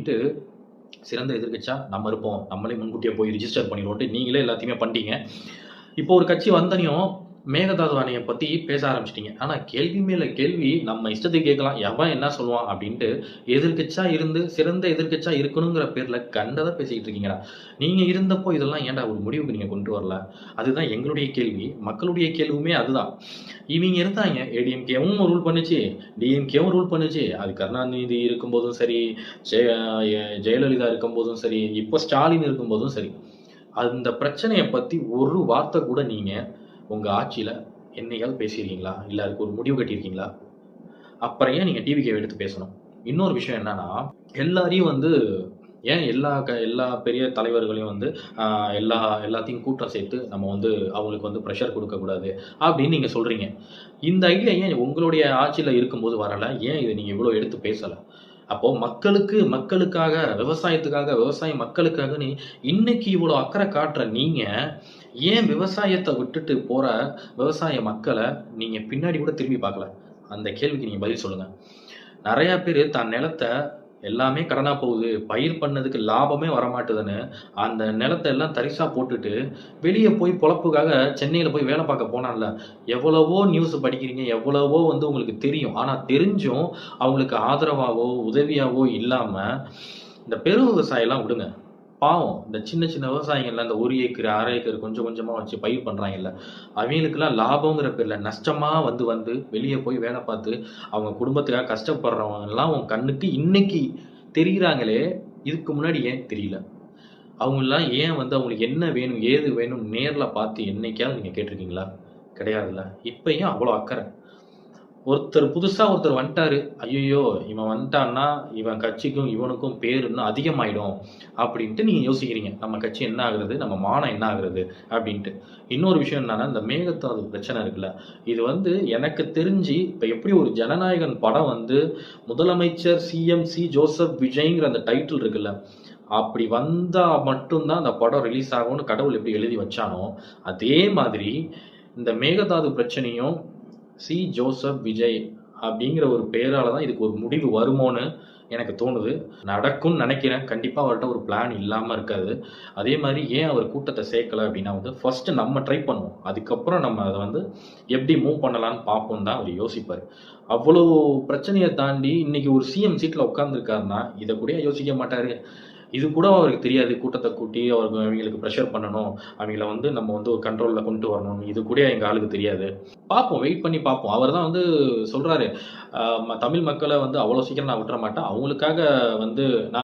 அப்படின்ட்டு சிறந்த எதிர்க்கட்சியா நம்ம இருப்போம். நம்மளே முன்கூட்டியே போய் ரிஜிஸ்டர் பண்ணிருவோம்ன்ட்டு நீங்களே எல்லாத்தையுமே பண்ணிட்டீங்க. இப்போ ஒரு கட்சி வந்தனையும் மேகதாது அணைய பத்தி பேச ஆரம்பிச்சுட்டீங்க. ஆனா கேள்வி மேல கேள்வி நம்ம இஷ்டத்துக்கு கேட்கலாம். எவன் என்ன சொல்லுவான் அப்படின்ட்டு எதிர்க்கட்சியா இருந்து சிறந்த எதிர்க்கட்சியா இருக்கணுங்கிற பேர்ல கண்டத பேசிக்கிட்டு இருக்கீங்கடா. நீங்க இருந்தப்போ இதெல்லாம் ஏன்டா ஒரு முடிவுக்கு நீங்க கொண்டு வரல? அதுதான் எங்களுடைய கேள்வி. மக்களுடைய கேள்வியுமே அதுதான். இவங்க இருந்தாங்க. ஏடிஎம்கேவும் ரூல் பண்ணுச்சு. டிஎம்கேவும் ரூல் பண்ணுச்சு. அது கருணாநிதி இருக்கும்போதும் சரி, ஜெயலலிதா இருக்கும்போதும் சரி, இப்போ ஸ்டாலின் இருக்கும்போதும் சரி. அந்த பிரச்சனைய பத்தி ஒரு வார்த்தை கூட நீங்க உங்க ஆட்சியில என்னைக்காவது பேசியிருக்கீங்களா? இல்ல அதுக்கு ஒரு முடிவு கட்டியிருக்கீங்களா? அப்புறம் ஏன் நீங்க டிவிகேவ எடுத்து பேசணும்? இன்னொரு விஷயம் என்னன்னா, எல்லாரையும் வந்து ஏன் எல்லா பெரிய தலைவர்களையும் வந்து அ எல்லா எல்லாத்தையும் கூட்டம் சேர்த்து நம்ம வந்து அவங்களுக்கு வந்து பிரஷர் குடுக்கக்கூடாது அப்படின்னு நீங்க சொல்றீங்க. இந்த ஐடியா ஏன் உங்களுடைய ஆட்சியில இருக்கும்போது வரல? ஏன் இத நீங்க இவ்ளோ எடுத்து பேசல? அப்போ மக்களுக்காக, விவசாய மக்களுக்காகன்னு இன்னைக்கு இவ்ளோ அக்கறை காட்டுற நீங்க, ஏன் விவசாயத்த விட்டுட்டு போற விவசாய மக்கள நீங்க பின்னாடி கூட திரும்பி பார்க்கல? அந்த கேள்விக்கு நீங்க பதில் சொல்லுங்க. நெறைய பேரு தன் நிலத்த எல்லாமே கடனா போகுது. பயிர் பண்ணதுக்கு லாபமே வரமாட்டுதுன்னு, அந்த நிலத்த எல்லாம் தரிசா போட்டுட்டு, வெளிய போய் பொழப்புக்காக சென்னையில போய் வேல பார்க்க போனான்ல. எவ்வளவோ நியூஸ் படிக்கிறீங்க, எவ்வளவோ வந்து உங்களுக்கு தெரியும். ஆனா தெரிஞ்சும் அவங்களுக்கு ஆதரவாவோ, உதவியாவோ இல்லாம, இந்த பெரு விவசாயம்லாம் விடுங்க. பாவம். இந்த சின்ன சின்ன விவசாயிங்கள்ல இந்த 1 ஏக்கர், 1/2 ஏக்கர் கொஞ்சம் கொஞ்சமா வச்சு பயிர் பண்றாங்கல்ல. அவைங்களுக்கெல்லாம் லாபம்ங்கிற பேர்ல நஷ்டமா வந்து வந்து வெளிய போய் வேல பார்த்து, அவங்க குடும்பத்துக்காக கஷ்டப்படுறவங்கலாம் உன் கண்ணுக்கு இன்னைக்கு தெரியிறாங்களே, இதுக்கு முன்னாடி ஏன் தெரியல? அவங்கலாம் ஏன் வந்து அவங்களுக்கு என்ன வேணும்? ஏது வேணும்? நேர்ல பார்த்து என்னைக்காவது நீங்க கேட்டுருக்கீங்களா? கிடையாதுல்ல. இப்ப ஏன் அவ்வளோ அக்கறை? ஒருத்தர் வந்துட்டாரு. ஐய்யய்யோ! இவன் வந்துட்டான்னா, இவன் கட்சிக்கும், இவனுக்கும் பேர் இன்னும் அதிகமாயிடும். அப்டின்ட்டு நீங்க யோசிக்கிறீங்க. நம்ம கட்சி என்ன ஆகுறது? நம்ம மானம் என்ன ஆகுறது? அப்டின்ட்டு. இன்னொரு விஷயம் என்னன்னா, இந்த மேகதாது பிரச்சனை இருக்குல்ல. இது வந்து எனக்கு தெரிஞ்சு, இப்ப எப்படி ஒரு ஜனநாயகன் படம் வந்து முதலமைச்சர் சி. ஜோசப் விஜய்ங்கிற அந்த டைட்டில் இருக்குல்ல. அப்படி வந்தா மட்டும் தான் அந்த படம் ரிலீஸ் ஆகும்னு கடவுள் எப்படி எழுதி வச்சானோ, அதே மாதிரி இந்த மேகதாது பிரச்சனையும் ஜோசப் விஜய் அப்படிங்கிற ஒரு பெயரால தான் இதுக்கு ஒரு முடிவு வருமோன்னு எனக்கு தோணுது. நடக்கும்னு நெனைக்கிறேன். கண்டிப்பா அவர்ட்ட ஒரு பிளான் இல்லாம இருக்காது. அதே மாரி ஏன் அவர் கூட்டத்த சேர்க்கல அப்படின்னா வந்து, ஃபர்ஸ்ட்டு நம்ம ட்ரை பண்ணுவோம். அதுக்கப்புறம் நம்ம அத வந்து எப்படி மூவ் பண்ணலான்னு பார்ப்போம்ன்னு தான் அவரு யோசிப்பாரு. அவ்வளோ பிரச்சனைய தாண்டி இன்னைக்கு ஒரு சிஎம் சீட்ல உட்கார்ந்துருக்காருன்னா, இத கூட யோசிக்க மாட்டாரு. இது கூட அவருக்கு தெரியாது. கூட்டத்த கூட்டி அவைங்களுக்கு பிரஷர் பண்ணணும். அவைங்கள வந்து நம்ம வந்து ஒரு கண்ட்ரோல்ல கொண்டு வரணும். இது கூட எங்க ஆளுக்கு தெரியாது. பார்ப்போம். வெயிட் பண்ணி பார்ப்போம். அவர் தான் வந்து சொல்றாரு. தமிழ் மக்கள வந்து அவ்வளோ சீக்கிரம் நான் விட்டுற மாட்டேன். அவங்களுக்காக வந்து நான்